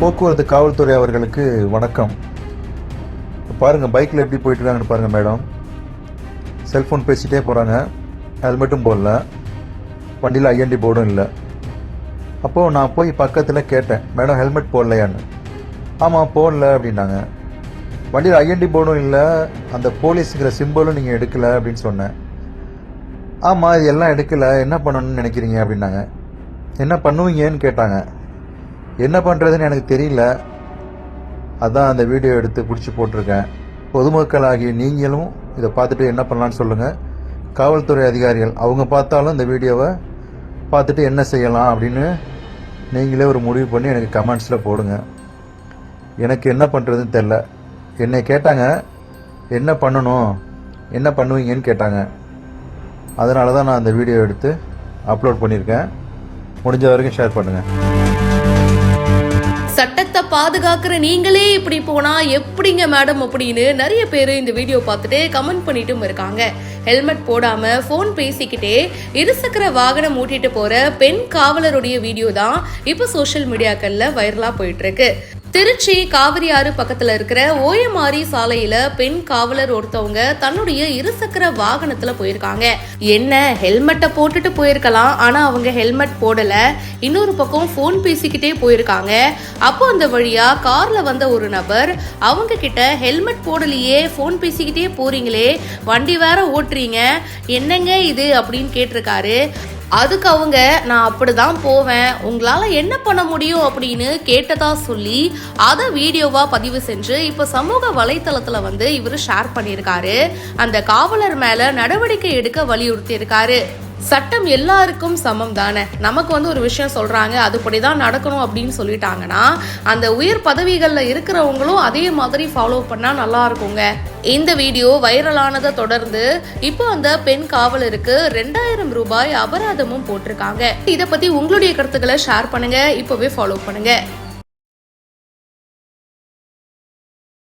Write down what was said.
போக்குவரத்து காவல்துறை அவர்களுக்கு வணக்கம். பாருங்கள், பைக்கில் எப்படி போயிட்டுருக்காங்கன்னு பாருங்கள் மேடம். செல்ஃபோன் பேசிகிட்டே போகிறாங்க, ஹெல்மெட்டும் போடல, வண்டியில் ஐஎன்டி போர்டும் இல்லை. அப்போது நான் போய் பக்கத்தில் கேட்டேன், மேடம் ஹெல்மெட் போடலையான்னு. ஆமாம் போடல அப்படின்னாங்க. வண்டியில் ஐஎன்டி போர்டும் இல்லை, அந்த போலீஸுங்கிற சிம்பிளும் நீங்கள் எடுக்கலை அப்படின்னு சொன்னேன். ஆமாம் இது எல்லாம் எடுக்கலை, என்ன பண்ணணும்னு நினைக்கிறீங்க அப்படின்னாங்க. என்ன பண்ணுவீங்கன்னு கேட்டாங்க. என்ன பண்ணுறதுன்னு எனக்கு தெரியல, அதான் அந்த வீடியோ எடுத்து பிடிச்சி போட்டிருக்கேன். பொதுமக்களாகிய நீங்களும் இதை பார்த்துட்டு என்ன பண்ணலான்னு சொல்லுங்கள். காவல்துறை அதிகாரிகள் அவங்க பார்த்தாலும் இந்த வீடியோவை பார்த்துட்டு என்ன செய்யலாம் அப்படின்னு நீங்களே ஒரு முடிவு பண்ணி எனக்கு கமெண்ட்ஸில் போடுங்க. எனக்கு என்ன பண்ணுறதுன்னு தெரில. என்னை கேட்டாங்க என்ன பண்ணணும், என்ன பண்ணுவீங்கன்னு கேட்டாங்க. அதனால தான் நான் அந்த வீடியோ எடுத்து அப்லோட் பண்ணியிருக்கேன். முடிஞ்ச வரைக்கும் ஷேர் பண்ணுங்கள். சட்டத்தை பாதுகாக்கிற நீங்களே இப்படி போனா எப்படிங்க மேடம் அப்படின்னு நிறைய பேர் இந்த வீடியோ பார்த்துட்டு கமெண்ட் பண்ணிட்டும் இருக்காங்க. ஹெல்மெட் போடாம போன் பேசிக்கிட்டே இருசக்கர வாகனம் ஓட்டிட்டு போற பெண் காவலருடைய வீடியோ தான் இப்ப சோசியல் மீடியாக்கள்ல வைரலா போயிட்டு இருக்கு. திருச்சி காவிரி ஆறு பக்கத்துல இருக்கிற ஓயமாரி சாலையில பெண் காவலர் ஒருத்தவங்க தன்னுடைய இருசக்கர வாகனத்துல போயிருக்காங்க. என்ன ஹெல்மெட்டை போட்டுட்டு போயிருக்கலாம், ஆனா அவங்க ஹெல்மெட் போடல. இன்னொரு பக்கம் போன் பேசிக்கிட்டே போயிருக்காங்க. அப்போ அந்த வழியா கார்ல வந்த ஒரு நபர் அவங்க கிட்ட ஹெல்மெட் போடலையே, போன் பேசிக்கிட்டே போறீங்களே, வண்டி வேற ஓட்டுறீங்க, என்னங்க இது அப்படின்னு கேட்டிருக்காரு. அதுக்கு அவங்க நான் அப்படிதான் போவேன், உங்களால என்ன பண்ண முடியும் அப்படின்னு கேட்டதா சொல்லி அதை வீடியோவா பதிவு செஞ்சு இப்ப சமூக வலைத்தளத்துல இவரு ஷேர் பண்ணியிருக்காரு. அந்த காவலர் மேல நடவடிக்கை எடுக்க வலியுறுத்தி இருக்காரு. சட்டம் எல்லாருக்கும் சமம் தானே. நமக்கு ஒரு விஷயம் சொல்றாங்க, அதுபடிதான் நடக்கணும் அப்படின்னு சொல்லிட்டாங்கன்னா அந்த உயர் பதவிகள்ல இருக்கிறவங்களும் அதே மாதிரி ஃபாலோ பண்ணா நல்லா இருக்குங்க. இந்த வீடியோ வைரலானதை தொடர்ந்து இப்போ அந்த பெண் காவலருக்கு 2000 ரூபாய் அபராதமும் போட்டிருக்காங்க. இதை பத்தி உங்களுடைய கருத்துக்களை ஷேர் பண்ணுங்க, இப்பவே ஃபாலோ பண்ணுங்க.